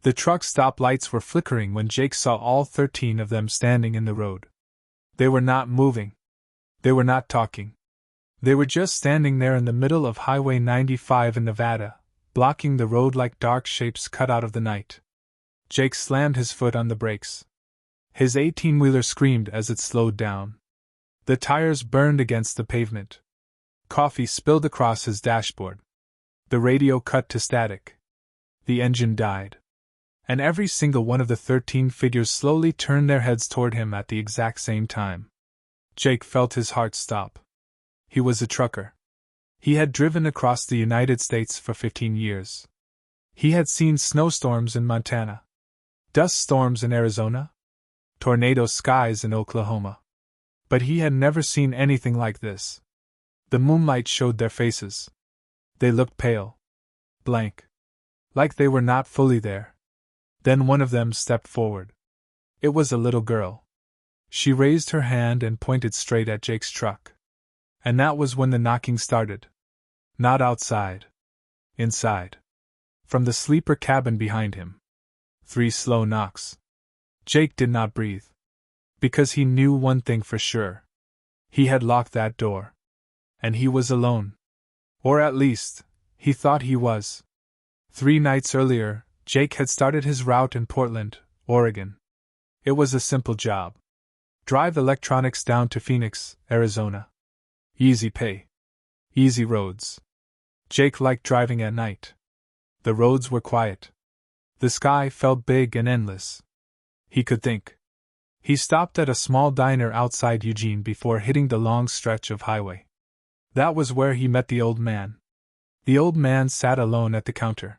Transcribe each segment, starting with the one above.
The truck stop lights were flickering when Jake saw all 13 of them standing in the road. They were not moving. They were not talking. They were just standing there in the middle of Highway 95 in Nevada, blocking the road like dark shapes cut out of the night. Jake slammed his foot on the brakes. His 18-wheeler screamed as it slowed down. The tires burned against the pavement. Coffee spilled across his dashboard. The radio cut to static. The engine died. And every single one of the 13 figures slowly turned their heads toward him at the exact same time. Jake felt his heart stop. He was a trucker. He had driven across the United States for 15 years. He had seen snowstorms in Montana, dust storms in Arizona, tornado skies in Oklahoma. But he had never seen anything like this. The moonlight showed their faces. They looked pale, blank, like they were not fully there. Then one of them stepped forward. It was a little girl. She raised her hand and pointed straight at Jake's truck. And that was when the knocking started. Not outside. Inside. From the sleeper cabin behind him. 3 slow knocks. Jake did not breathe. Because he knew one thing for sure. He had locked that door. And he was alone. Or at least, he thought he was. 3 nights earlier, Jake had started his route in Portland, Oregon. It was a simple job. Drive electronics down to Phoenix, Arizona. Easy pay. Easy roads. Jake liked driving at night. The roads were quiet. The sky felt big and endless. He could think. He stopped at a small diner outside Eugene before hitting the long stretch of highway. That was where he met the old man. The old man sat alone at the counter.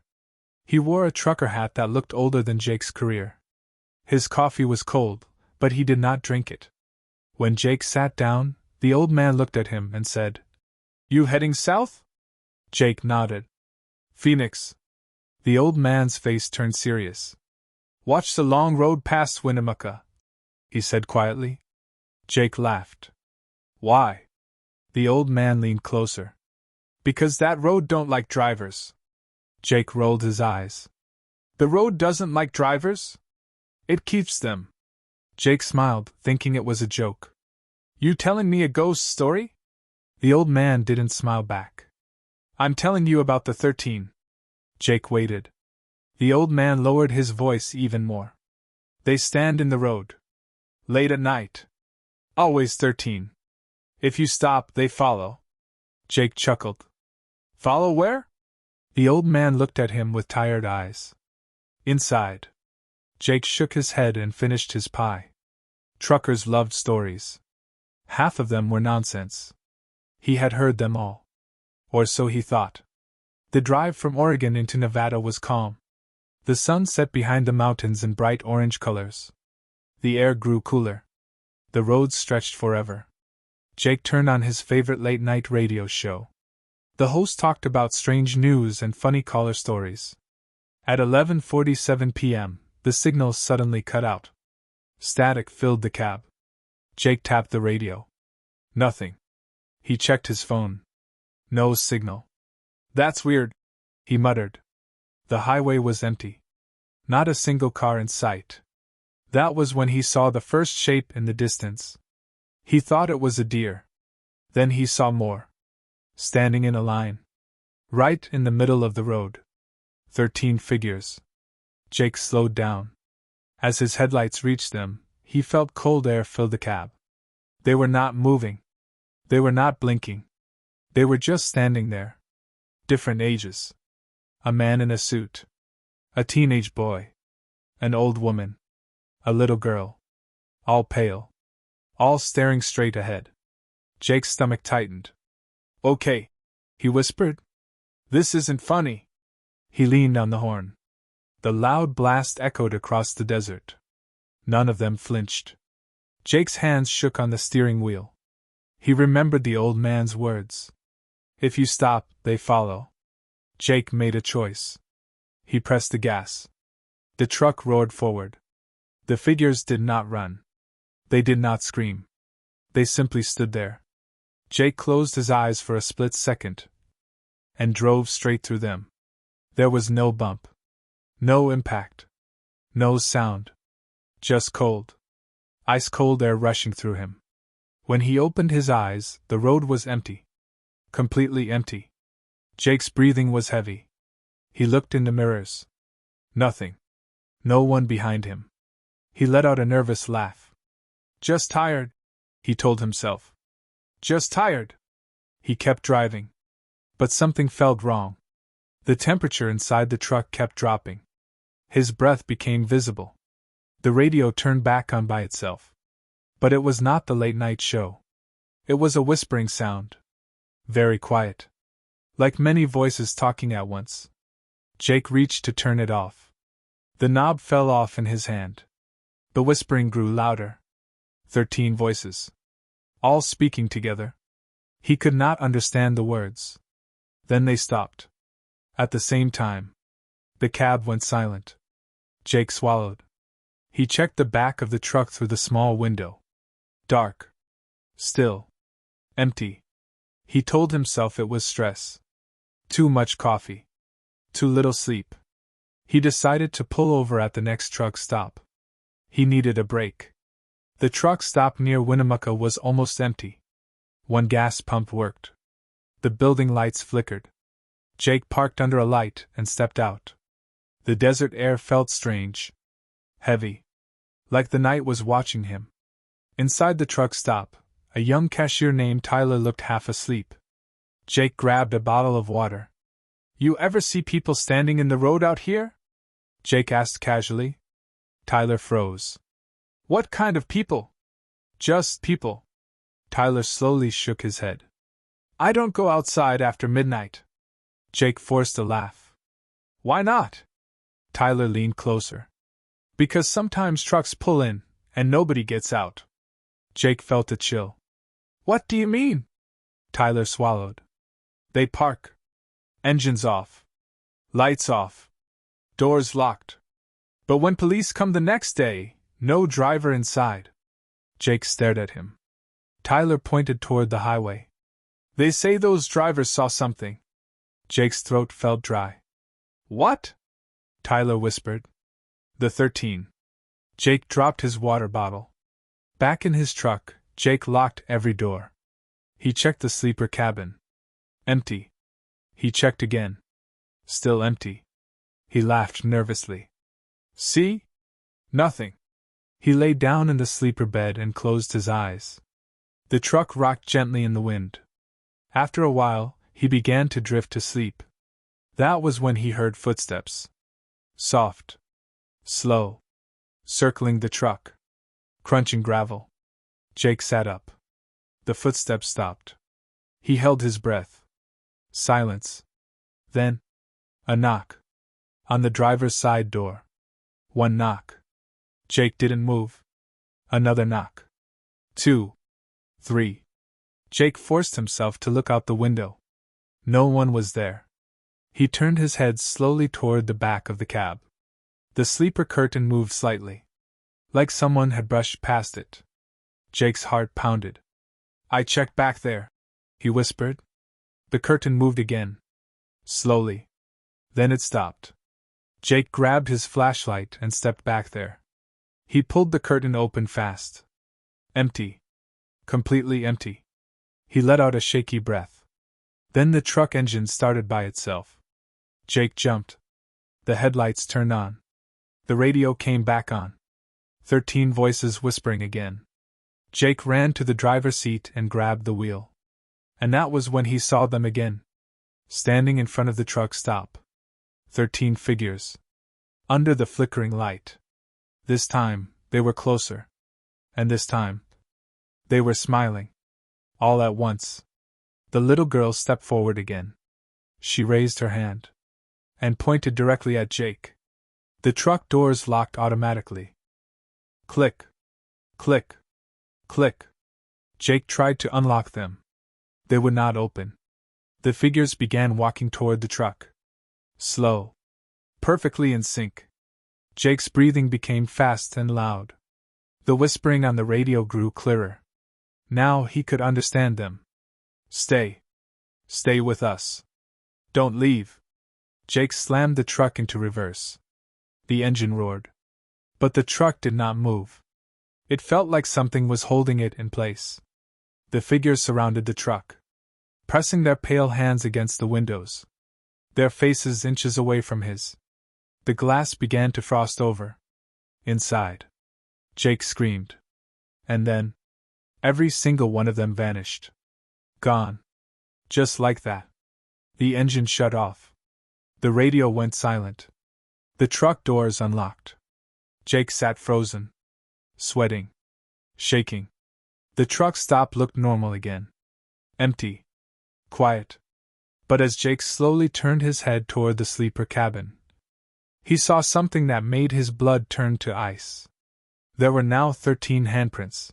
He wore a trucker hat that looked older than Jake's career. His coffee was cold, but he did not drink it. When Jake sat down, the old man looked at him and said, "You heading south?" Jake nodded. "Phoenix." The old man's face turned serious. "Watch the long road past Winnemucca," he said quietly. Jake laughed. "Why?" The old man leaned closer. "Because that road don't like drivers." Jake rolled his eyes. "The road doesn't like drivers? It keeps them." Jake smiled, thinking it was a joke. "You telling me a ghost story?" The old man didn't smile back. "I'm telling you about the 13. Jake waited. The old man lowered his voice even more. "They stand in the road. Late at night. Always 13. If you stop, they follow." Jake chuckled. "Follow where?" The old man looked at him with tired eyes. "Inside." Jake shook his head and finished his pie. Truckers loved stories. Half of them were nonsense. He had heard them all. Or so he thought. The drive from Oregon into Nevada was calm. The sun set behind the mountains in bright orange colors. The air grew cooler. The roads stretched forever. Jake turned on his favorite late-night radio show. The host talked about strange news and funny caller stories. At 11:47 p.m., the signal suddenly cut out. Static filled the cab. Jake tapped the radio. Nothing. He checked his phone. No signal. "That's weird," he muttered. The highway was empty. Not a single car in sight. That was when he saw the first shape in the distance. He thought it was a deer. Then he saw more. Standing in a line. Right in the middle of the road. 13 figures. Jake slowed down. As his headlights reached them, he felt cold air fill the cab. They were not moving. They were not blinking. They were just standing there. Different ages. A man in a suit. A teenage boy. An old woman. A little girl. All pale. All staring straight ahead. Jake's stomach tightened. "Okay," he whispered. "This isn't funny." He leaned on the horn. The loud blast echoed across the desert. None of them flinched. Jake's hands shook on the steering wheel. He remembered the old man's words. "If you stop, they follow." Jake made a choice. He pressed the gas. The truck roared forward. The figures did not run. They did not scream. They simply stood there. Jake closed his eyes for a split second and drove straight through them. There was no bump. No impact. No sound. Just cold. Ice-cold air rushing through him. When he opened his eyes, the road was empty. Completely empty. Jake's breathing was heavy. He looked in the mirrors. Nothing. No one behind him. He let out a nervous laugh. Just tired, he told himself. Just tired. He kept driving. But something felt wrong. The temperature inside the truck kept dropping. His breath became visible. The radio turned back on by itself. But it was not the late-night show. It was a whispering sound. Very quiet. Like many voices talking at once. Jake reached to turn it off. The knob fell off in his hand. The whispering grew louder. 13 voices. All speaking together. He could not understand the words. Then they stopped. At the same time. The cab went silent. Jake swallowed. He checked the back of the truck through the small window. Dark. Still. Empty. He told himself it was stress. Too much coffee. Too little sleep. He decided to pull over at the next truck stop. He needed a break. The truck stop near Winnemucca was almost empty. One gas pump worked. The building lights flickered. Jake parked under a light and stepped out. The desert air felt strange. Heavy. Like the night was watching him. Inside the truck stop, a young cashier named Tyler looked half asleep. Jake grabbed a bottle of water. You ever see people standing in the road out here? Jake asked casually. Tyler froze. What kind of people? Just people. Tyler slowly shook his head. I don't go outside after midnight. Jake forced a laugh. Why not? Tyler leaned closer. Because sometimes trucks pull in, and nobody gets out. Jake felt a chill. What do you mean? Tyler swallowed. They park. Engines off. Lights off. Doors locked. But when police come the next day, no driver inside. Jake stared at him. Tyler pointed toward the highway. They say those drivers saw something. Jake's throat felt dry. What? Tyler whispered. The 13. Jake dropped his water bottle. Back in his truck, Jake locked every door. He checked the sleeper cabin. Empty. He checked again. Still empty. He laughed nervously. See? Nothing. He lay down in the sleeper bed and closed his eyes. The truck rocked gently in the wind. After a while, he began to drift to sleep. That was when he heard footsteps. Soft. Slow. Circling the truck. Crunching gravel. Jake sat up. The footsteps stopped. He held his breath. Silence. Then, a knock. On the driver's side door. One knock. Jake didn't move. Another knock. 2. 3. Jake forced himself to look out the window. No one was there. He turned his head slowly toward the back of the cab. The sleeper curtain moved slightly. Like someone had brushed past it. Jake's heart pounded. I checked back there, he whispered. The curtain moved again. Slowly. Then it stopped. Jake grabbed his flashlight and stepped back there. He pulled the curtain open fast. Empty. Completely empty. He let out a shaky breath. Then the truck engine started by itself. Jake jumped. The headlights turned on. The radio came back on. 13 voices whispering again. Jake ran to the driver's seat and grabbed the wheel. And that was when he saw them again. Standing in front of the truck stop. 13 figures. Under the flickering light. This time, they were closer. And this time, they were smiling. All at once. The little girl stepped forward again. She raised her hand. And pointed directly at Jake. The truck doors locked automatically. Click. Click. Click. Jake tried to unlock them. They would not open. The figures began walking toward the truck. Slow. Perfectly in sync. Jake's breathing became fast and loud. The whispering on the radio grew clearer. Now he could understand them. Stay. Stay with us. Don't leave. Jake slammed the truck into reverse. The engine roared. But the truck did not move. It felt like something was holding it in place. The figures surrounded the truck, pressing their pale hands against the windows, their faces inches away from his. The glass began to frost over. Inside, Jake screamed. And then, every single one of them vanished. Gone. Just like that. The engine shut off. The radio went silent. The truck doors unlocked. Jake sat frozen, sweating, shaking. The truck stop looked normal again. Empty. Quiet. But as Jake slowly turned his head toward the sleeper cabin, he saw something that made his blood turn to ice. There were now 13 handprints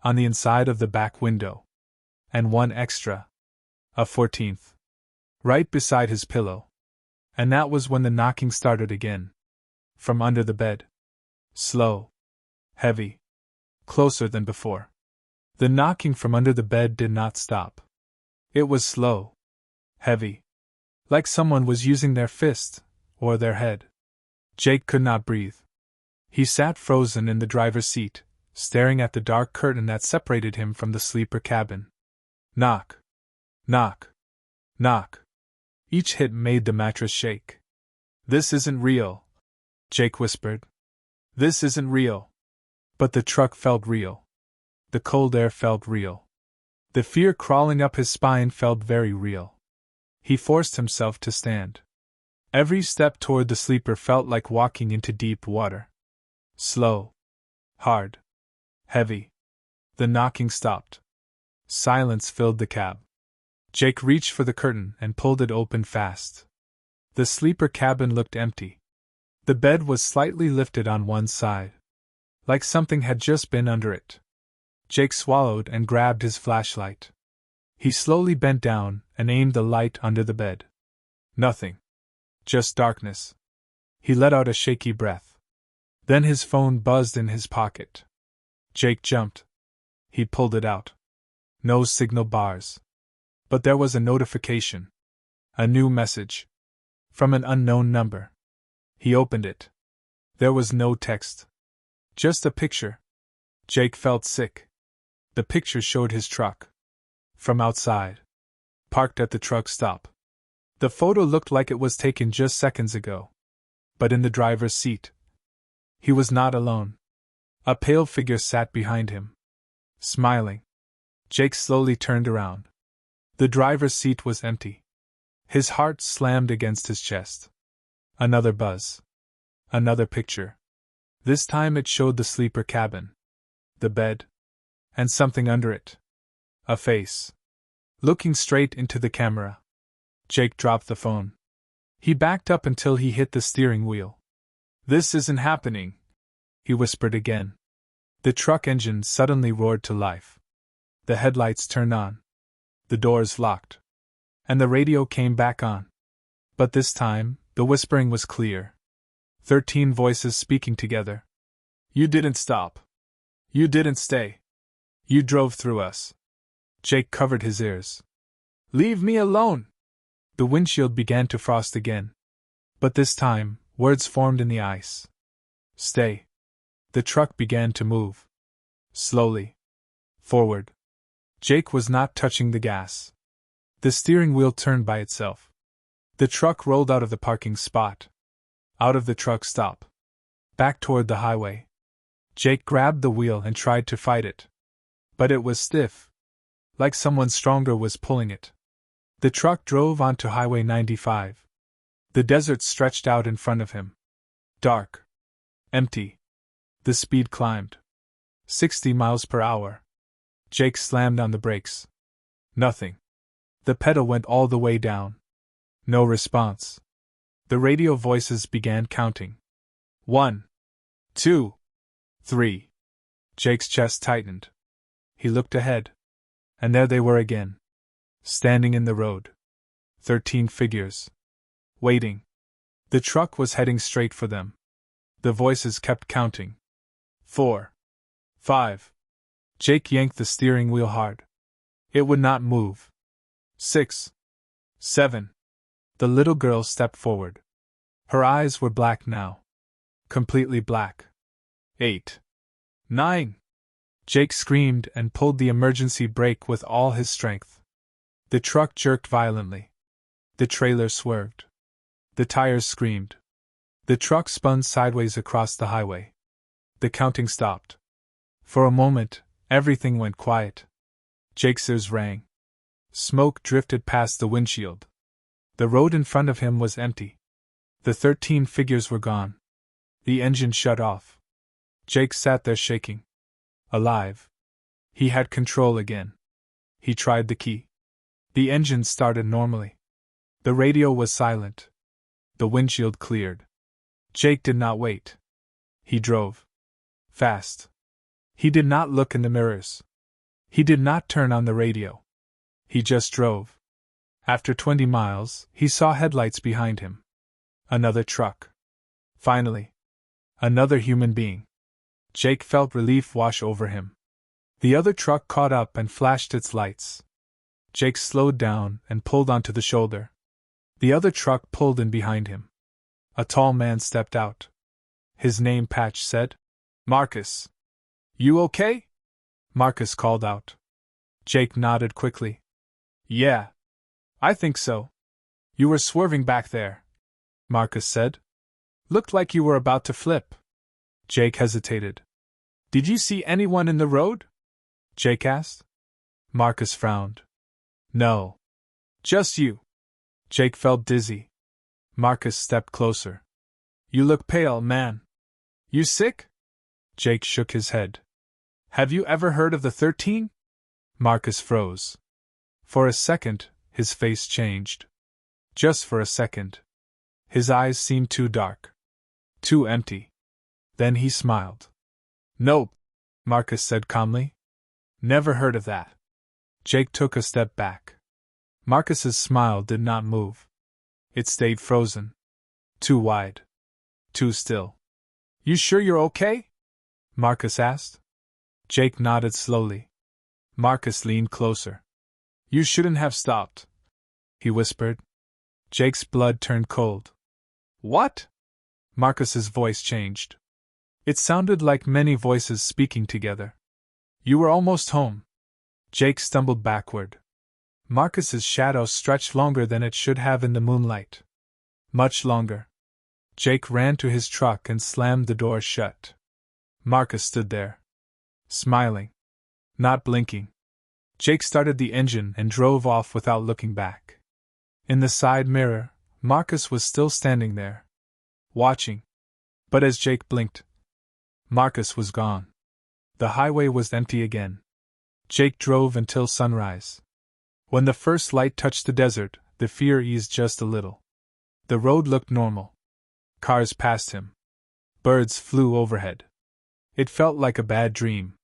on the inside of the back window, and one extra, a 14th, right beside his pillow. And that was when the knocking started again. From under the bed. Slow. Heavy. Closer than before. The knocking from under the bed did not stop. It was slow. Heavy. Like someone was using their fist, or their head. Jake could not breathe. He sat frozen in the driver's seat, staring at the dark curtain that separated him from the sleeper cabin. Knock. Knock. Knock. Each hit made the mattress shake. "This isn't real," Jake whispered. "This isn't real." But the truck felt real. The cold air felt real. The fear crawling up his spine felt very real. He forced himself to stand. Every step toward the sleeper felt like walking into deep water. Slow. Hard. Heavy. The knocking stopped. Silence filled the cab. Jake reached for the curtain and pulled it open fast. The sleeper cabin looked empty. The bed was slightly lifted on one side, like something had just been under it. Jake swallowed and grabbed his flashlight. He slowly bent down and aimed the light under the bed. Nothing. Just darkness. He let out a shaky breath. Then his phone buzzed in his pocket. Jake jumped. He pulled it out. No signal bars. But there was a notification. A new message. From an unknown number. He opened it. There was no text. Just a picture. Jake felt sick. The picture showed his truck. From outside. Parked at the truck stop. The photo looked like it was taken just seconds ago. But in the driver's seat, he was not alone. A pale figure sat behind him. Smiling. Jake slowly turned around. The driver's seat was empty. His heart slammed against his chest. Another buzz. Another picture. This time it showed the sleeper cabin. The bed. And something under it. A face. Looking straight into the camera. Jake dropped the phone. He backed up until he hit the steering wheel. "This isn't happening," he whispered again. The truck engine suddenly roared to life. The headlights turned on. The doors locked. And the radio came back on. But this time, the whispering was clear. 13 voices speaking together. "You didn't stop. You didn't stay. You drove through us." Jake covered his ears. "Leave me alone!" The windshield began to frost again. But this time, words formed in the ice. "Stay." The truck began to move. Slowly. Forward. Jake was not touching the gas. The steering wheel turned by itself. The truck rolled out of the parking spot. Out of the truck stop. Back toward the highway. Jake grabbed the wheel and tried to fight it. But it was stiff. Like someone stronger was pulling it. The truck drove onto Highway 95. The desert stretched out in front of him. Dark. Empty. The speed climbed. 60 miles per hour. Jake slammed on the brakes. Nothing. The pedal went all the way down. No response. The radio voices began counting. 1, 2, 3. Jake's chest tightened. He looked ahead. And there they were again. Standing in the road. 13 figures. Waiting. The truck was heading straight for them. The voices kept counting. 4, 5. Jake yanked the steering wheel hard. It would not move. 6, 7. The little girl stepped forward. Her eyes were black now. Completely black. 8. 9. Jake screamed and pulled the emergency brake with all his strength. The truck jerked violently. The trailer swerved. The tires screamed. The truck spun sideways across the highway. The counting stopped. For a moment, everything went quiet. Jake's ears rang. Smoke drifted past the windshield. The road in front of him was empty. The 13 figures were gone. The engine shut off. Jake sat there shaking. Alive. He had control again. He tried the key. The engine started normally. The radio was silent. The windshield cleared. Jake did not wait. He drove. Fast. He did not look in the mirrors. He did not turn on the radio. He just drove. After 20 miles, he saw headlights behind him. Another truck. Finally. Another human being. Jake felt relief wash over him. The other truck caught up and flashed its lights. Jake slowed down and pulled onto the shoulder. The other truck pulled in behind him. A tall man stepped out. His name patch said, "Marcus." "You okay?" Marcus called out. Jake nodded quickly. "Yeah. I think so." "You were swerving back there," Marcus said. "Looked like you were about to flip." Jake hesitated. "Did you see anyone in the road?" Jake asked. Marcus frowned. "No. Just you." Jake felt dizzy. Marcus stepped closer. "You look pale, man. You sick?" Jake shook his head. "Have you ever heard of the 13? Marcus froze. For a second, his face changed. Just for a second. His eyes seemed too dark. Too empty. Then he smiled. "Nope," Marcus said calmly. "Never heard of that." Jake took a step back. Marcus's smile did not move. It stayed frozen. Too wide. Too still. "You sure you're okay?" Marcus asked. Jake nodded slowly. Marcus leaned closer. "You shouldn't have stopped," he whispered. Jake's blood turned cold. "What?" Marcus's voice changed. It sounded like many voices speaking together. "You were almost home." Jake stumbled backward. Marcus's shadow stretched longer than it should have in the moonlight. Much longer. Jake ran to his truck and slammed the door shut. Marcus stood there. Smiling. Not blinking. Jake started the engine and drove off without looking back. In the side mirror, Marcus was still standing there. Watching. But as Jake blinked, Marcus was gone. The highway was empty again. Jake drove until sunrise. When the first light touched the desert, the fear eased just a little. The road looked normal. Cars passed him. Birds flew overhead. It felt like a bad dream.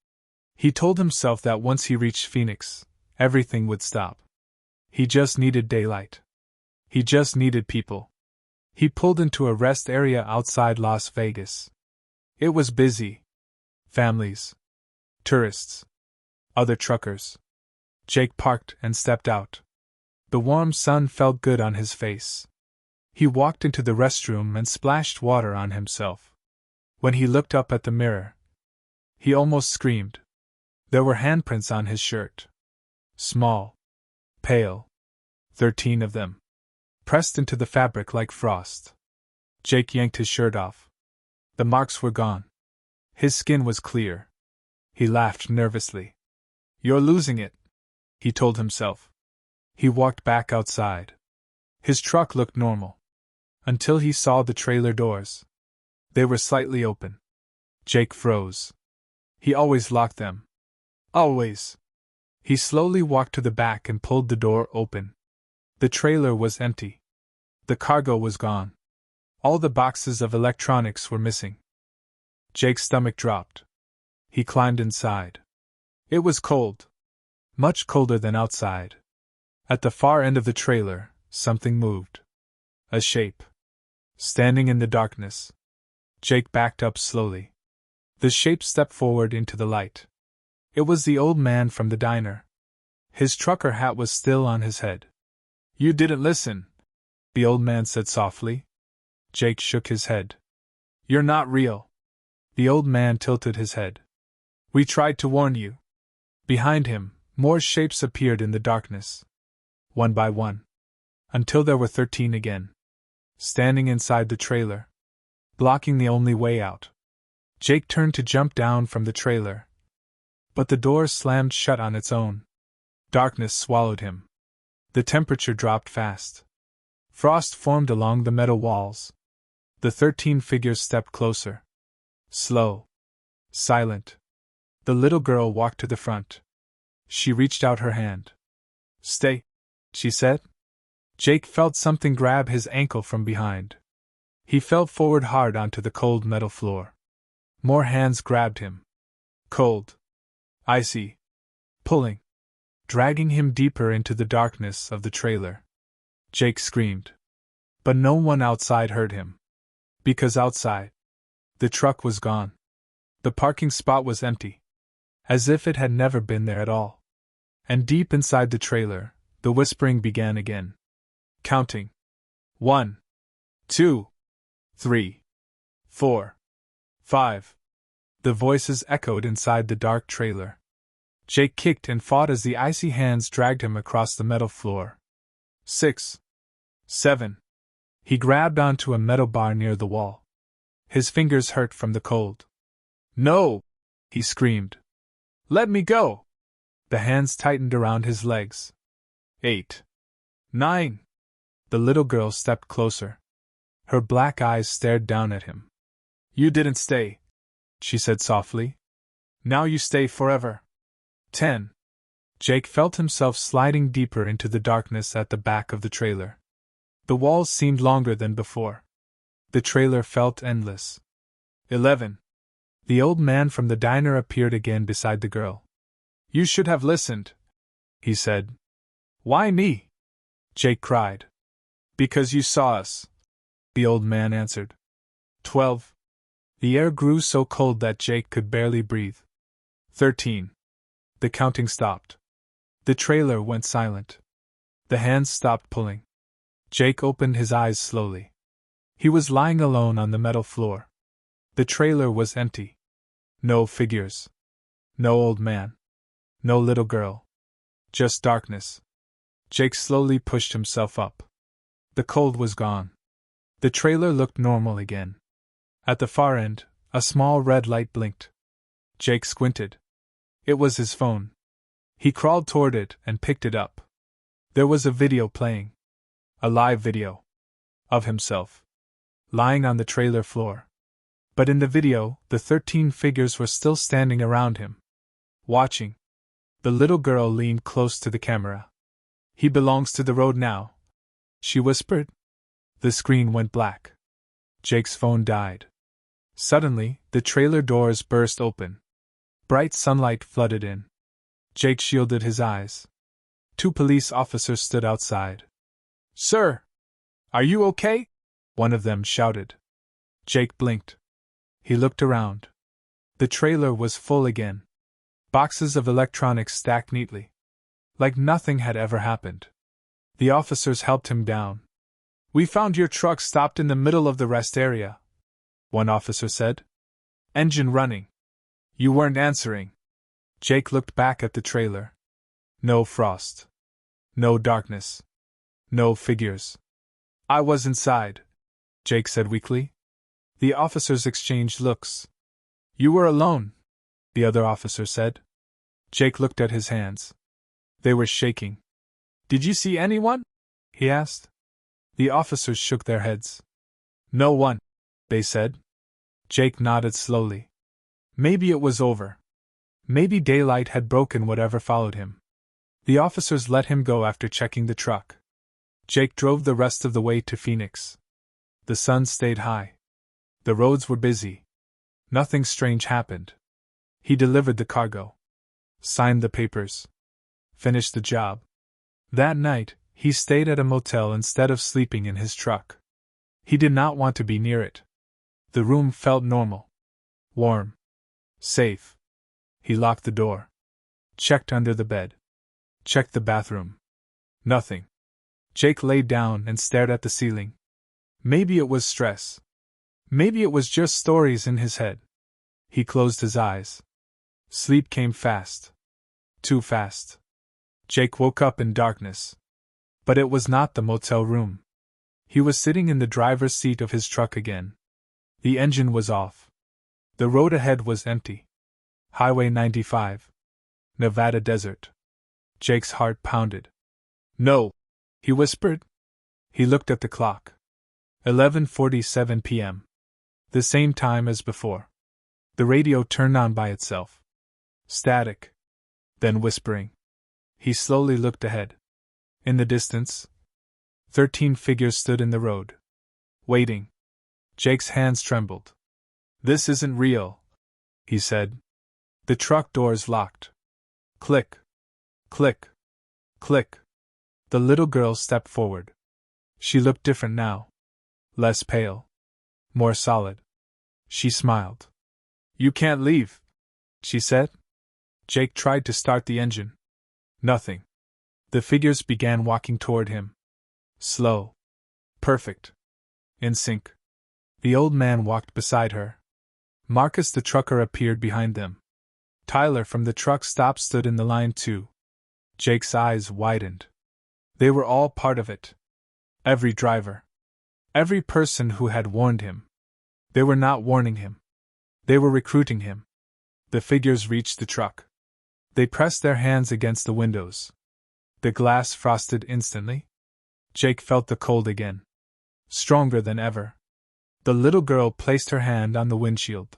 He told himself that once he reached Phoenix, everything would stop. He just needed daylight. He just needed people. He pulled into a rest area outside Las Vegas. It was busy. Families. Tourists. Other truckers. Jake parked and stepped out. The warm sun felt good on his face. He walked into the restroom and splashed water on himself. When he looked up at the mirror, he almost screamed. There were handprints on his shirt. Small. Pale. 13 of them. Pressed into the fabric like frost. Jake yanked his shirt off. The marks were gone. His skin was clear. He laughed nervously. "You're losing it," he told himself. He walked back outside. His truck looked normal. Until he saw the trailer doors. They were slightly open. Jake froze. He always locked them. Always. He slowly walked to the back and pulled the door open. The trailer was empty. The cargo was gone. All the boxes of electronics were missing. Jake's stomach dropped. He climbed inside. It was cold. Much colder than outside. At the far end of the trailer, something moved. A shape. Standing in the darkness. Jake backed up slowly. The shape stepped forward into the light. It was the old man from the diner. His trucker hat was still on his head. "You didn't listen," the old man said softly. Jake shook his head. "You're not real." The old man tilted his head. We tried to warn you. Behind him, more shapes appeared in the darkness. One by one. Until there were 13 again. Standing inside the trailer. Blocking the only way out. Jake turned to jump down from the trailer. But the door slammed shut on its own. Darkness swallowed him. The temperature dropped fast. Frost formed along the metal walls. The 13 figures stepped closer. Slow. Silent. The little girl walked to the front. She reached out her hand. Stay, she said. Jake felt something grab his ankle from behind. He fell forward hard onto the cold metal floor. More hands grabbed him. Cold. Icy. Pulling. Dragging him deeper into the darkness of the trailer. Jake screamed. But no one outside heard him. Because outside, the truck was gone. The parking spot was empty. As if it had never been there at all. And deep inside the trailer, the whispering began again. Counting. 1, 2, 3, 4, 5. The voices echoed inside the dark trailer. Jake kicked and fought as the icy hands dragged him across the metal floor. 6, 7. He grabbed onto a metal bar near the wall. His fingers hurt from the cold. No! He screamed. Let me go! The hands tightened around his legs. 8, 9. The little girl stepped closer. Her black eyes stared down at him. You didn't stay, she said softly. Now you stay forever. 10. Jake felt himself sliding deeper into the darkness at the back of the trailer. The walls seemed longer than before. The trailer felt endless. 11. The old man from the diner appeared again beside the girl. You should have listened, he said. Why me? Jake cried. Because you saw us, the old man answered. 12. The air grew so cold that Jake could barely breathe. 13. The counting stopped. The trailer went silent. The hands stopped pulling. Jake opened his eyes slowly. He was lying alone on the metal floor. The trailer was empty. No figures. No old man. No little girl. Just darkness. Jake slowly pushed himself up. The cold was gone. The trailer looked normal again. At the far end, a small red light blinked. Jake squinted. It was his phone. He crawled toward it and picked it up. There was a video playing. A live video. Of himself. Lying on the trailer floor. But in the video, the 13 figures were still standing around him. Watching. The little girl leaned close to the camera. He belongs to the road now, she whispered. The screen went black. Jake's phone died. Suddenly, the trailer doors burst open. Bright sunlight flooded in. Jake shielded his eyes. 2 police officers stood outside. Sir! Are you okay? One of them shouted. Jake blinked. He looked around. The trailer was full again. Boxes of electronics stacked neatly. Like nothing had ever happened. The officers helped him down. We found your truck stopped in the middle of the rest area, one officer said. Engine running. You weren't answering. Jake looked back at the trailer. No frost. No darkness. No figures. I was inside, Jake said weakly. The officers exchanged looks. You were alone, the other officer said. Jake looked at his hands. They were shaking. Did you see anyone? He asked. The officers shook their heads. No one, they said. Jake nodded slowly. Maybe it was over. Maybe daylight had broken whatever followed him. The officers let him go after checking the truck. Jake drove the rest of the way to Phoenix. The sun stayed high. The roads were busy. Nothing strange happened. He delivered the cargo. Signed the papers. Finished the job. That night, he stayed at a motel instead of sleeping in his truck. He did not want to be near it. The room felt normal. Warm. Safe. He locked the door. Checked under the bed. Checked the bathroom. Nothing. Jake lay down and stared at the ceiling. Maybe it was stress. Maybe it was just stories in his head. He closed his eyes. Sleep came fast. Too fast. Jake woke up in darkness. But it was not the motel room. He was sitting in the driver's seat of his truck again. The engine was off. The road ahead was empty. Highway 95. Nevada desert. Jake's heart pounded. No, he whispered. He looked at the clock. 11:47 p.m. The same time as before. The radio turned on by itself. Static. Then whispering. He slowly looked ahead. In the distance, 13 figures stood in the road. Waiting. Jake's hands trembled. This isn't real, he said. The truck doors locked. Click. Click. Click. The little girl stepped forward. She looked different now. Less pale. More solid. She smiled. You can't leave, she said. Jake tried to start the engine. Nothing. The figures began walking toward him. Slow. Perfect. In sync. The old man walked beside her. Marcus the trucker appeared behind them. Tyler from the truck stop stood in the line too. Jake's eyes widened. They were all part of it. Every driver. Every person who had warned him. They were not warning him. They were recruiting him. The figures reached the truck. They pressed their hands against the windows. The glass frosted instantly. Jake felt the cold again. Stronger than ever. The little girl placed her hand on the windshield.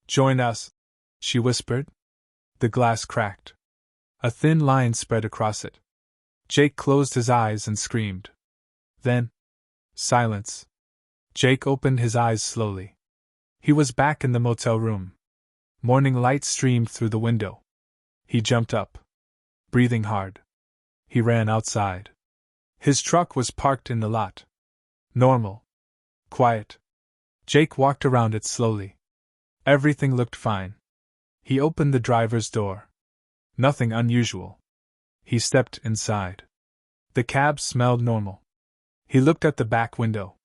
Join us, she whispered. The glass cracked. A thin line spread across it. Jake closed his eyes and screamed. Then, silence. Jake opened his eyes slowly. He was back in the motel room. Morning light streamed through the window. He jumped up, breathing hard. He ran outside. His truck was parked in the lot. Normal. Quiet. Jake walked around it slowly. Everything looked fine. He opened the driver's door. Nothing unusual. He stepped inside. The cab smelled normal. He looked at the back window.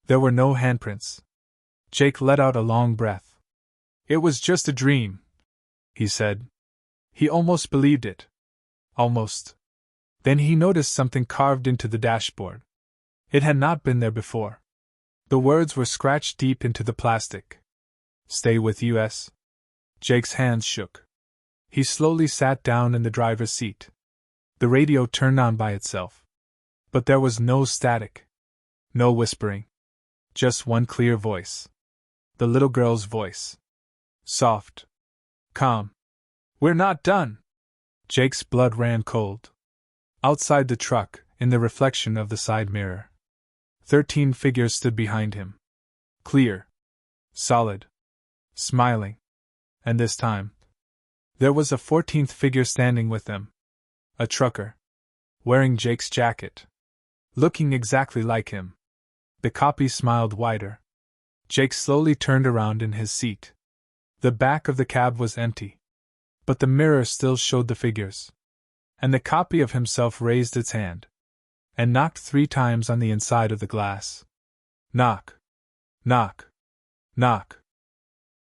There were no handprints. Jake let out a long breath. It was just a dream, he said. He almost believed it. Almost. Then he noticed something carved into the dashboard. It had not been there before. The words were scratched deep into the plastic. Stay with us. Jake's hands shook. He slowly sat down in the driver's seat. The radio turned on by itself. But there was no static. No whispering. Just one clear voice. The little girl's voice. Soft. Calm. We're not done. Jake's blood ran cold. Outside the truck, in the reflection of the side mirror, 13 figures stood behind him. Clear. Solid. Smiling. And this time, there was a 14th figure standing with them. A trucker. Wearing Jake's jacket. Looking exactly like him. The copy smiled wider. Jake slowly turned around in his seat. The back of the cab was empty. But the mirror still showed the figures. And the copy of himself raised its hand. And knocked 3 times on the inside of the glass. Knock. Knock. Knock.